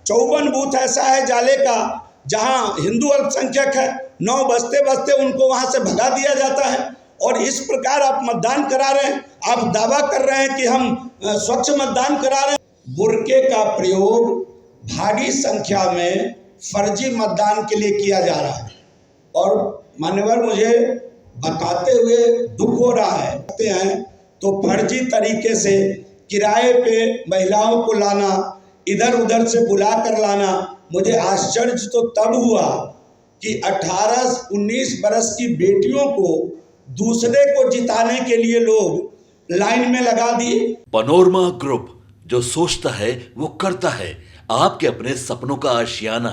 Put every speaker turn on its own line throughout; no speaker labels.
54 booth ऐसा है जाले का जहां हिंदू अल्पसंख्यक है, 9 बजते बजते उनको वहां से भगा दिया जाता है। और इस प्रकार आप मतदान करा रहे हैं, आप दावा कर रहे हैं कि हम स्वच्छ मतदान करा रहे हैं। बुर्के का प्रयोग भारी संख्या में फर्जी मतदान के लिए किया जा रहा है और मान्यवर मुझे बताते हुए दुख हो रहा है तो फर्जी तरीके से किराए पे महिलाओं को लाना, इधर उधर से बुला कर लाना। मुझे आश्चर्य तो तब हुआ कि 18-19 बरस की बेटियों को दूसरे को जिताने के लिए लोग लाइन में लगा दिए।
पनोरमा ग्रुप, जो सोचता है वो करता है। आपके अपने सपनों का आशियाना।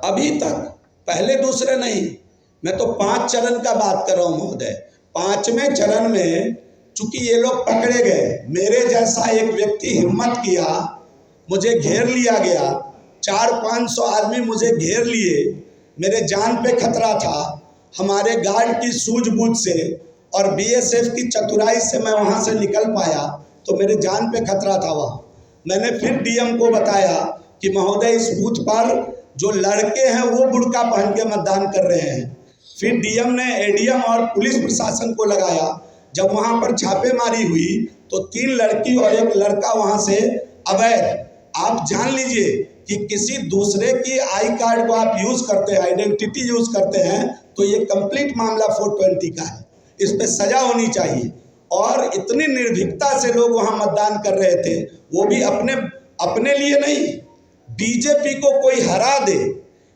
अभी तक पहले दूसरे नहीं, मैं तो 5 चरण का बात कर रहा हूं महोदय। 5वें चरण में चूंकि ये लोग पकड़े गए, मेरे जैसा एक व्यक्ति हिम्मत किया, मुझे घेर लिया गया, 400-500 आदमी मुझे घेर लिए, मेरे जान पे खतरा था। हमारे गार्ड की सूझबूझ से और बीएसएफ की चतुराई से मैं वहाँ से निकल पाया, तो मेरे जान पे खतरा था वहाँ। मैंने फिर डीएम को बताया कि महोदय इस बूथ पर जो लड़के हैं वो बुर्का पहन के मतदान कर रहे हैं। फिर डीएम ने एडीएम और पुलिस प्रशासन को लगाया। जब वहाँ पर छापेमारी हुई तो 3 लड़की और 1 लड़का वहाँ से अवैध, आप जान लीजिए कि किसी दूसरे की आई कार्ड को आप यूज करते हैं, आइडेंटिटी यूज करते हैं, तो ये कंप्लीट मामला 420 का है, इस पे सजा होनी चाहिए। और इतनी निर्भीकता से लोग वहाँ मतदान कर रहे थे, वो भी अपने लिए नहीं, बीजेपी को कोई हरा दे,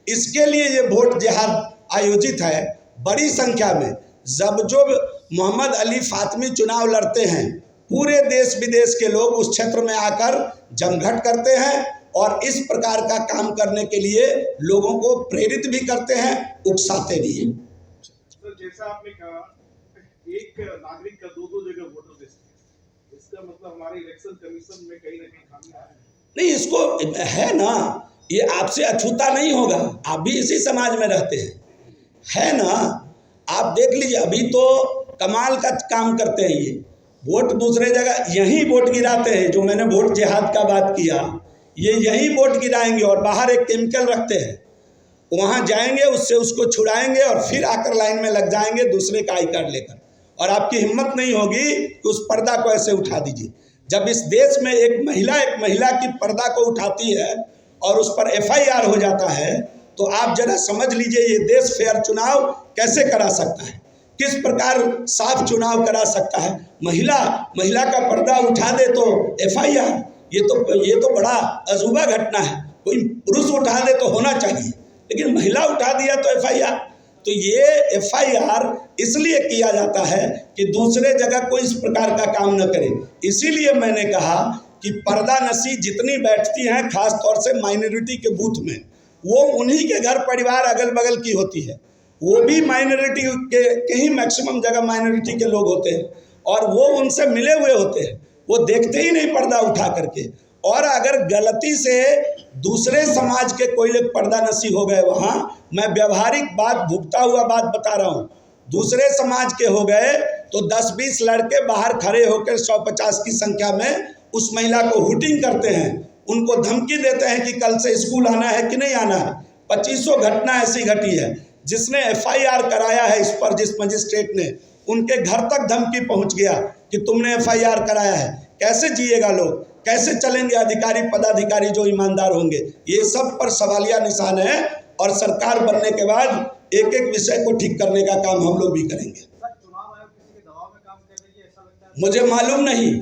इसके लिए ये वोट जिहाद आयोजित है बड़ी संख्या में। जब जो मोहम्मद अली फातमी चुनाव लड़ते हैं, पूरे देश विदेश के लोग उस क्षेत्र में आकर जमघट करते हैं और इस प्रकार का काम करने के लिए लोगों को प्रेरित भी करते हैं, उकसाते भी हैं।
तो जैसा आपने कहा, एक नागरिक का 2-2 जगह वोटर लिस्ट है, इसका मतलब हमारे इलेक्शन कमीशन में कहीं ना कहीं खामियां हैं।
नहीं, इसको है ना, ये आपसे अछूता नहीं होगा, आप भी इसी समाज में रहते हैं, है ना। आप देख लीजिए, अभी तो कमाल का काम करते हैं ये, वोट दूसरे जगह यहीं वोट गिराते हैं। जो मैंने वोट जिहाद का बात किया, ये यहीं वोट गिराएंगे और बाहर एक केमिकल रखते हैं, वहाँ जाएंगे, उससे उसको छुड़ाएंगे और फिर आकर लाइन में लग जाएंगे दूसरे का आई कार्ड लेकर। और आपकी हिम्मत नहीं होगी कि उस पर्दा को ऐसे उठा दीजिए। जब इस देश में एक महिला की पर्दा को उठाती है और उस पर एफआईआर हो जाता है, तो आप जरा समझ लीजिए ये देश फेयर चुनाव कैसे करा सकता है, किस प्रकार साफ चुनाव करा सकता है। महिला का पर्दा उठा दे तो एफआईआर, ये तो बड़ा अजूबा घटना है। कोई पुरुष उठा दे तो होना चाहिए, लेकिन महिला उठा दिया तो एफआईआर। तो ये एफआईआर इसलिए किया जाता है कि दूसरे जगह कोई इस प्रकार का काम न करे। इसीलिए मैंने कहा कि पर्दा नशी जितनी बैठती हैं, खास तौर से माइनॉरिटी के बूथ में, वो उन्हीं के घर परिवार अगल बगल की होती है, वो भी माइनॉरिटी के ही मैक्सिमम जगह माइनॉरिटी के लोग होते हैं और वो उनसे मिले हुए होते हैं, वो देखते ही नहीं पर्दा उठा करके। और अगर गलती से दूसरे समाज के कोई लोग पर्दा नशी हो गए, वहाँ मैं व्यवहारिक बात, भुगता हुआ बात बता रहा हूँ, दूसरे समाज के हो गए तो 10-20 लड़के बाहर खड़े होकर 150 की संख्या में उस महिला को हुटिंग करते हैं, उनको धमकी देते हैं कि कल से स्कूल आना है कि नहीं आना है। 2500 घटना ऐसी घटी है। जिसने एफआईआर कराया है इस पर, जिस मजिस्ट्रेट ने, उनके घर तक धमकी पहुंच गया कि तुमने एफआईआर कराया है। कैसे जिएगा लोग, कैसे चलेंगे अधिकारी पदाधिकारी जो ईमानदार होंगे? ये सब पर सवालिया निशान है और सरकार बनने के बाद एक एक विषय को ठीक करने का काम हम लोग भी करेंगे।
चुनाव आयोग किसी के दबाव में काम कर रही है, ऐसा लगता है?
मुझे मालूम नहीं,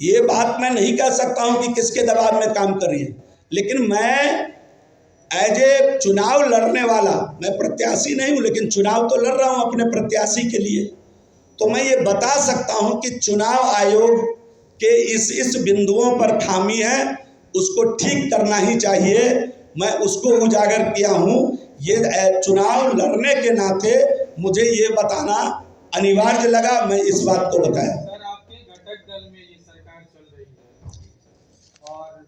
ये बात मैं नहीं कह सकता हूं कि किसके दबाव में काम कर रही है, लेकिन मैं एज ए चुनाव लड़ने वाला, मैं प्रत्याशी नहीं हूं, लेकिन चुनाव तो लड़ रहा हूं अपने प्रत्याशी के लिए, तो मैं ये बता सकता हूं कि चुनाव आयोग के इस बिंदुओं पर खामी है, उसको ठीक करना ही चाहिए। मैं उसको उजागर किया हूं। ये चुनाव लड़ने के नाते मुझे ये बताना अनिवार्य लगा, मैं इस बात को बताया।
सर, आपके घटक दल में ये सरकार चल रही है और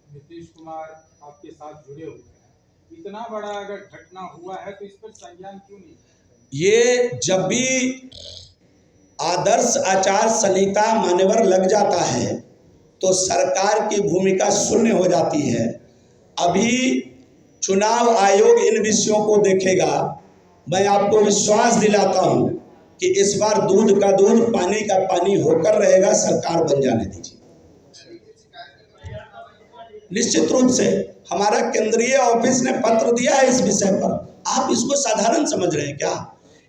नीतीश कुमार आपके साथ जुड़े हुए हैं, इतना बड़ा अगर घटना हुआ है तो इस पर संज्ञान क्यों नहीं?
ये जब भी आदर्श आचार संहिता मान्यवर लग जाता है तो सरकार की भूमिका शून्य हो जाती है। अभी चुनाव आयोग इन विषयों को देखेगा। मैं आपको विश्वास दिलाता हूं कि इस बार दूध का दूध पानी का पानी होकर रहेगा। सरकार बन जाने दीजिए। निश्चित रूप से हमारा केंद्रीय ऑफिस ने पत्र दिया है इस विषय पर। आप इसको साधारण समझ रहे हैं क्या?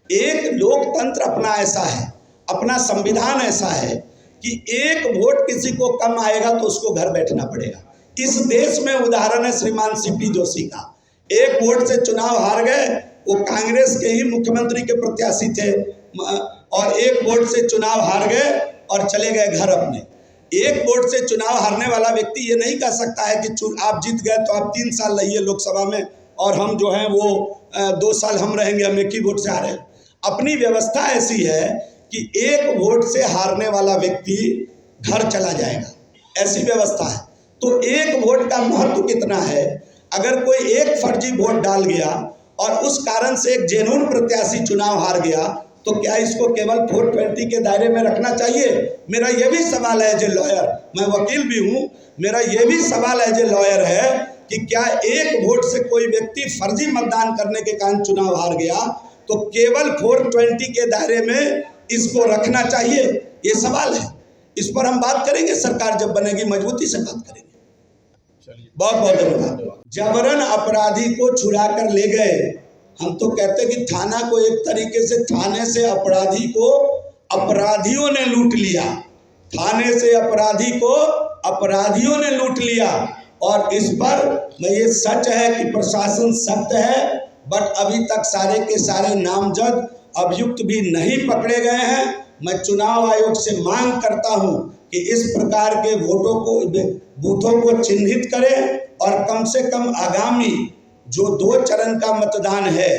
एक लोकतंत्र अपना ऐसा है, अपना संविधान ऐसा है कि एक वोट किसी को कम आएगा तो उसको घर बैठना पड़ेगा। इस देश में उदाहरण है श्रीमान सीपी जोशी का। एक वोट से चुनाव हार गए, वो कांग्रेस के ही मुख्यमंत्री के प्रत्याशी थे, और एक वोट से चुनाव हार गए और चले गए घर अपने। एक वोट से चुनाव हारने वाला व्यक्ति ये नहीं कह सकता है कि आप जीत गए तो आप 3 साल रहिए लोकसभा में और हम जो हैं वो 2 साल हम रहेंगे, हम एक ही वोट से हारे। अपनी व्यवस्था ऐसी है कि एक वोट से हारने वाला व्यक्ति घर चला जाएगा, ऐसी व्यवस्था है। तो एक वोट का महत्व कितना है? अगर कोई एक फर्जी वोट डाल गया और उस कारण से एक जेन्युइन प्रत्याशी चुनाव हार गया तो क्या इसको केवल 420 के दायरे में रखना चाहिए? मेरा यह भी सवाल है एज ए लॉयर, मैं वकील भी हूँ, मेरा यह भी सवाल एज ए लॉयर है कि क्या एक वोट से कोई व्यक्ति फर्जी मतदान करने के कारण चुनाव हार गया तो केवल 420 के दायरे में इसको रखना चाहिए? ये सवाल है। इस पर हम बात करेंगे, सरकार जब बनेगी मजबूती से बात करेंगे। बहुत बहुत धन्यवाद। जबरन अपराधी को छुड़ा कर ले गए। हम तो कहते कि थाना को एक तरीके से, थाने से अपराधी को अपराधियों ने लूट लिया, थाने से अपराधी को अपराधियों ने लूट लिया। और इस पर मैं, ये सच है कि प्रशासन सख्त है, बट अभी तक सारे के सारे नामजद अभियुक्त भी नहीं पकड़े गए हैं। मैं चुनाव आयोग से मांग करता हूं कि इस प्रकार के वोटों को, बूथों को चिन्हित करें और कम से कम आगामी जो 2 चरण का मतदान है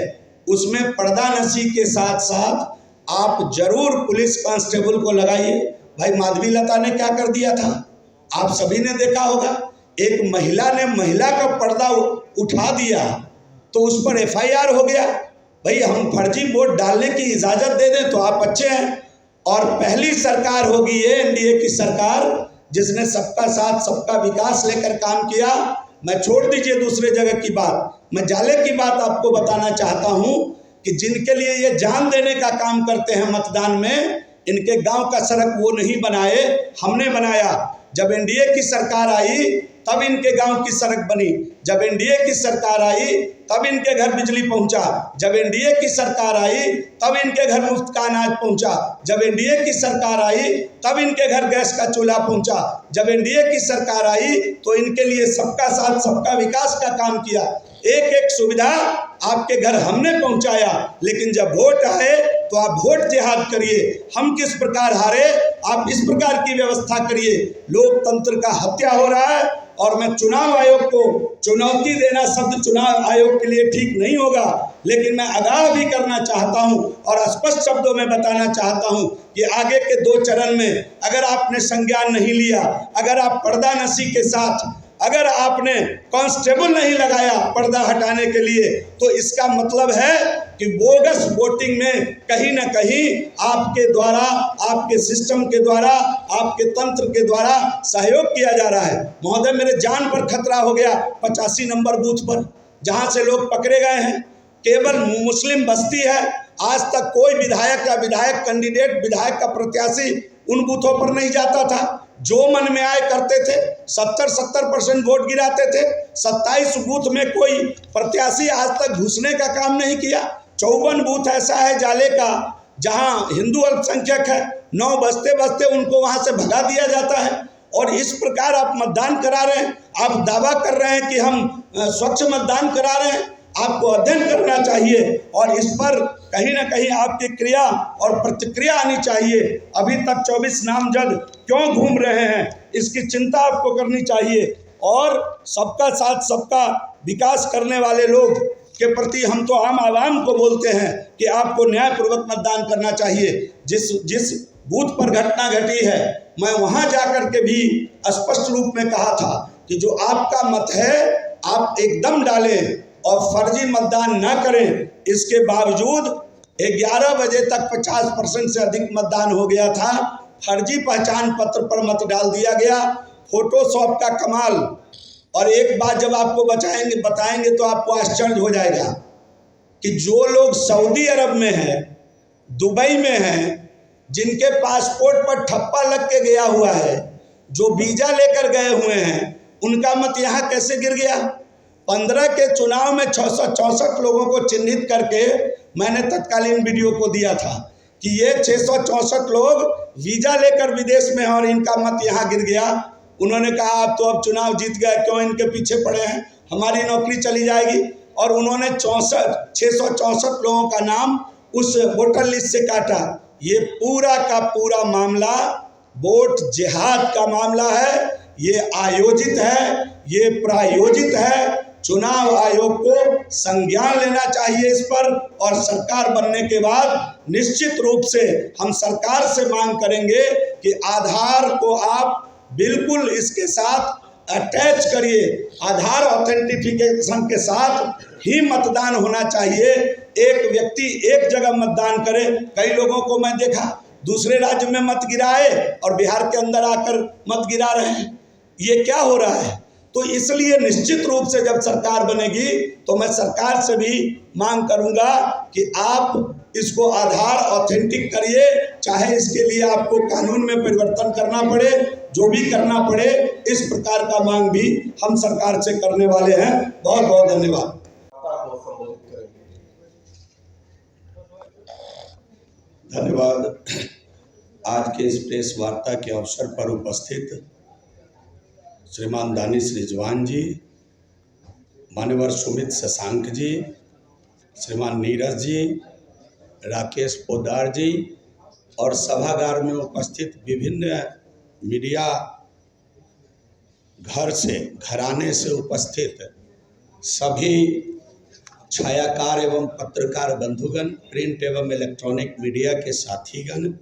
उसमें पर्दानशी के साथ साथ आप जरूर पुलिस कांस्टेबल को लगाइए। भाई माधवीलता ने क्या कर दिया था, आप सभी ने देखा होगा। एक महिला ने महिला का पर्दा उठा दिया तो उस पर FIR हो गया। भाई हम फर्जी वोट डालने की इजाज़त दे दें तो आप अच्छे हैं। और पहली सरकार होगी ये NDA की सरकार जिसने सबका साथ सबका विकास लेकर काम किया। मैं छोड़ दीजिए दूसरे जगह की बात, मैं जाले की बात आपको बताना चाहता हूं कि जिनके लिए ये जान देने का काम करते हैं मतदान में, इनके गांव का सड़क वो नहीं बनाए, हमने बनाया। जब NDA की सरकार आई तब इनके गांव की सड़क बनी। जब NDA की सरकार आई तब इनके घर बिजली पहुंचा। जब NDA की सरकार आई तब इनके घर मुफ्त का अनाज पहुंचा। जब NDA की सरकार आई तब इनके घर गैस का चूल्हा पहुंचा। जब NDA की सरकार आई तो इनके लिए सबका साथ सबका विकास का काम किया। एक एक सुविधा आपके घर हमने पहुंचाया। लेकिन जब वोट आए तो आप वोट जिहाद करिए। हम किस प्रकार हारे, आप इस प्रकार की व्यवस्था करिए। लोकतंत्र का हत्या हो रहा है और मैं चुनाव आयोग को चुनौती देना शब्द चुनाव आयोग के लिए ठीक नहीं होगा, लेकिन मैं आगाह भी करना चाहता हूं और स्पष्ट शब्दों में बताना चाहता हूं कि आगे के 2 चरण में अगर आपने संज्ञान नहीं लिया, अगर आप पर्दानशी के साथ, अगर आपने कांस्टेबल नहीं लगाया पर्दा हटाने के लिए, तो इसका मतलब है कि बोगस वोटिंग में कहीं ना कहीं आपके द्वारा, आपके सिस्टम के द्वारा, आपके तंत्र के द्वारा सहयोग किया जा रहा है। महोदय, मेरे जान पर खतरा हो गया 85 नंबर बूथ पर, जहां से लोग पकड़े गए हैं। केवल मुस्लिम बस्ती है। आज तक कोई विधायक या विधायक कैंडिडेट, विधायक का प्रत्याशी उन बूथों पर नहीं जाता था। जो मन में आए करते थे। 70% वोट गिराते थे। 27 बूथ में कोई प्रत्याशी आज तक घुसने का काम नहीं किया। 54 बूथ ऐसा है जाले का जहां हिंदू अल्पसंख्यक है, 9 बजते बजते उनको वहां से भगा दिया जाता है। और इस प्रकार आप मतदान करा रहे हैं, आप दावा कर रहे हैं कि हम स्वच्छ मतदान करा रहे हैं। आपको अध्ययन करना चाहिए और इस पर कहीं ना कहीं आपकी क्रिया और प्रतिक्रिया आनी चाहिए। अभी तक 24 नामजद क्यों घूम रहे हैं, इसकी चिंता आपको करनी चाहिए। और सबका साथ सबका विकास करने वाले लोग के प्रति हम तो आम आवाम को बोलते हैं कि आपको न्यायपूर्वक मतदान करना चाहिए। जिस बूथ पर घटना घटी है, मैं वहां जाकर के भी स्पष्ट रूप में कहा था कि जो आपका मत है आप एकदम डालें और फर्जी मतदान न करें। इसके बावजूद 11 बजे तक 50% से अधिक मतदान हो गया था। फर्जी पहचान पत्र पर मत डाल दिया गया, फोटोशॉप का कमाल। और एक बात जब आपको बताएंगे तो आपको आश्चर्य हो जाएगा कि जो लोग सऊदी अरब में हैं, दुबई में हैं, जिनके पासपोर्ट पर ठप्पा लग के गया हुआ है, जो वीजा लेकर गए हुए हैं, उनका मत यहाँ कैसे गिर गया। 15 के चुनाव में 664 लोगों को चिन्हित करके मैंने तत्कालीन वीडियो को दिया था कि ये 664 लोग वीजा लेकर विदेश में हैं और इनका मत यहाँ गिर गया। उन्होंने कहा आप तो अब चुनाव जीत गए, क्यों इनके पीछे पड़े हैं, हमारी नौकरी चली जाएगी। और उन्होंने 664 लोगों का नाम उस वोटर लिस्ट से काटा। ये पूरा का पूरा मामला वोट जिहाद का मामला है, ये आयोजित है, ये प्रायोजित है। चुनाव आयोग को संज्ञान लेना चाहिए इस पर, और सरकार बनने के बाद निश्चित रूप से हम सरकार से मांग करेंगे कि आधार को आप बिल्कुल इसके साथ अटैच करिए। आधार ऑथेंटिफिकेशन के साथ ही मतदान होना चाहिए। एक व्यक्ति एक जगह मतदान करे। कई लोगों को मैं देखा दूसरे राज्य में मत गिराए और बिहार के अंदर आकर मत गिरा रहे हैं। ये क्या हो रहा है? तो इसलिए निश्चित रूप से जब सरकार बनेगी तो मैं सरकार से भी मांग करूंगा कि आप इसको आधार ऑथेंटिक करिए, चाहे इसके लिए आपको कानून में परिवर्तन करना पड़े, जो भी करना पड़े, इस प्रकार का मांग भी हम सरकार से करने वाले हैं। बहुत बहुत धन्यवाद। धन्यवाद। आज के इस प्रेस वार्ता के अवसर पर उपस्थित श्रीमान दानिश रिजवान जी, मान्यवर सुमित शशांक जी, श्रीमान नीरज जी, राकेश पोद्दार जी और सभागार में उपस्थित विभिन्न मीडिया घराने से उपस्थित सभी छायाकार एवं पत्रकार बंधुगण, प्रिंट एवं इलेक्ट्रॉनिक मीडिया के साथीगण,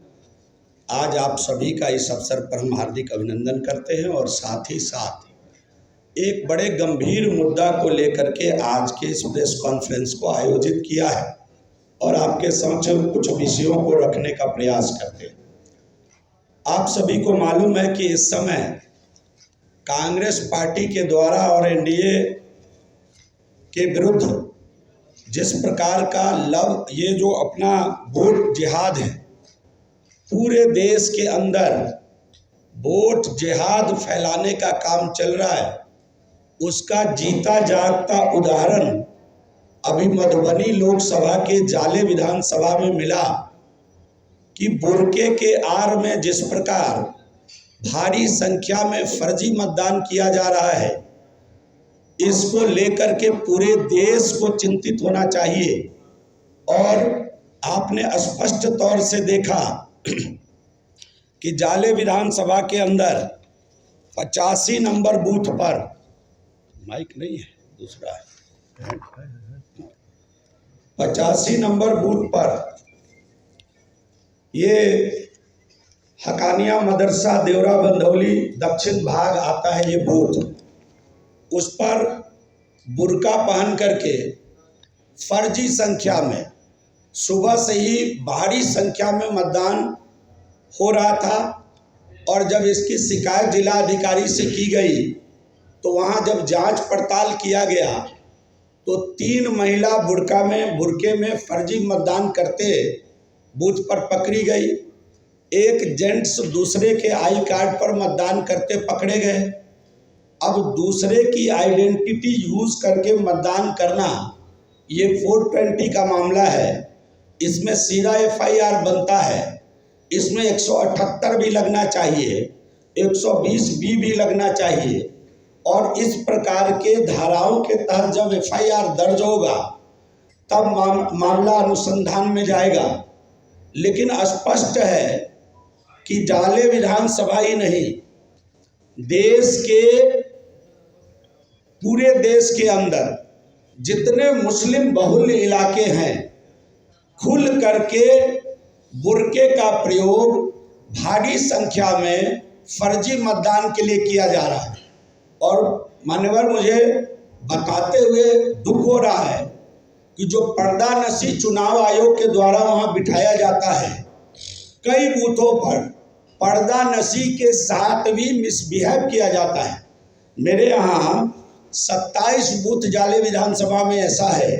आज आप सभी का इस अवसर पर हम हार्दिक अभिनंदन करते हैं। और साथ ही साथ एक बड़े गंभीर मुद्दा को लेकर के आज के इस प्रेस कॉन्फ्रेंस को आयोजित किया है और आपके समक्ष कुछ विषयों को रखने का प्रयास करते हैं। आप सभी को मालूम है कि इस समय कांग्रेस पार्टी के द्वारा और एनडीए के विरुद्ध जिस प्रकार का ये जो अपना वोट जिहाद है, पूरे देश के अंदर वोट जिहाद फैलाने का काम चल रहा है, उसका जीता जागता उदाहरण अभी मधुबनी लोकसभा के जाले विधानसभा में मिला कि बुर्के के आड़ में जिस प्रकार भारी संख्या में फर्जी मतदान किया जा रहा है, इसको लेकर के पूरे देश को चिंतित होना चाहिए। और आपने स्पष्ट तौर से देखा कि जाले विधानसभा के अंदर 85 नंबर बूथ पर, माइक नहीं है, दूसरा है, 85 नंबर बूथ पर ये हकानिया मदरसा देवरा बंधौली दक्षिण भाग आता है, ये बूथ, उस पर बुर्का पहन करके फर्जी संख्या में सुबह से ही भारी संख्या में मतदान हो रहा था। और जब इसकी शिकायत जिला अधिकारी से की गई तो वहाँ जब जांच पड़ताल किया गया तो 3 महिला बुर्के में फर्जी मतदान करते बूथ पर पकड़ी गई। एक जेंट्स दूसरे के आई कार्ड पर मतदान करते पकड़े गए। अब दूसरे की आइडेंटिटी यूज करके मतदान करना ये 420 का मामला है। इसमें सीधा FIR बनता है। इसमें 178 भी लगना चाहिए, 120B भी लगना चाहिए। और इस प्रकार के धाराओं के तहत जब FIR दर्ज होगा तब मामला अनुसंधान में जाएगा। लेकिन स्पष्ट है कि जाले विधानसभा ही नहीं, देश के पूरे देश के अंदर जितने मुस्लिम बहुल इलाके हैं, खुल करके बुर्के का प्रयोग भारी संख्या में फर्जी मतदान के लिए किया जा रहा है। और मान्यवर, मुझे बताते हुए दुख हो रहा है कि जो पर्दा नशी चुनाव आयोग के द्वारा वहाँ बिठाया जाता है, कई बूथों पर पर्दा नशी के साथ भी मिसबिहेव किया जाता है। मेरे यहाँ 27 बूथ जाले विधानसभा में ऐसा है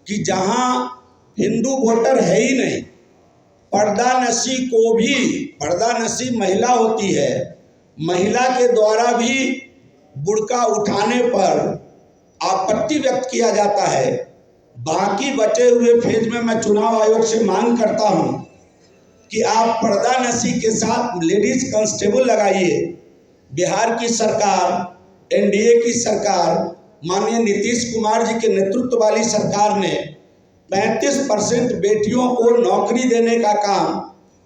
कि जहाँ हिंदू वोटर है ही नहीं, पर्दा नशी को भी, पर्दा नशी महिला होती है, महिला के द्वारा भी बुर्का उठाने पर आपत्ति व्यक्त किया जाता है। बाकी बचे हुए फेज में मैं चुनाव आयोग से मांग करता हूं कि आप पर्दा नशी के साथ लेडीज कांस्टेबल लगाइए। बिहार की सरकार, एनडीए की सरकार, माननीय नीतीश कुमार जी के नेतृत्व वाली सरकार ने 35% बेटियों को नौकरी देने का काम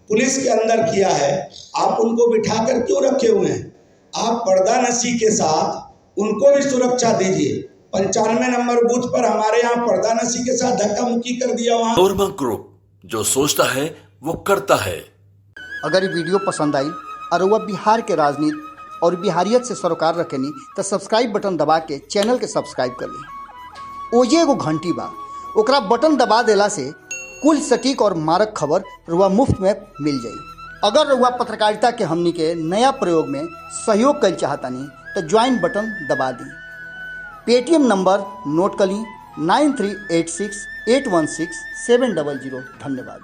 पुलिस के अंदर किया है। आप उनको बिठाकर क्यों रखे हुए हैं? आप पर्दा नशी के साथ उनको भी सुरक्षा दीजिए। 95 नंबर बूथ पर हमारे यहाँ पर्दा नशी के साथ धक्का मुक्की कर दिया। वहाँ
नोरमा ग्रुप, जो सोचता है वो करता है।
अगर ये वीडियो पसंद आई और वह बिहार के राजनीति और बिहारियत से सरोकार रखेनी तो सब्सक्राइब बटन दबा के चैनल के सब्सक्राइब कर ली। ओजे एगो घंटी बा, ओकरा बटन दबा देला से कुल सटीक और मारक खबर रुआ मुफ्त में मिल जाई। अगर रुआ पत्रकारिता के हमनी के नया प्रयोग में सहयोग कर चाहतानी तो ज्वाइन बटन दबा दी। पेटीएम नंबर नोट कर ली 9386816700। धन्यवाद।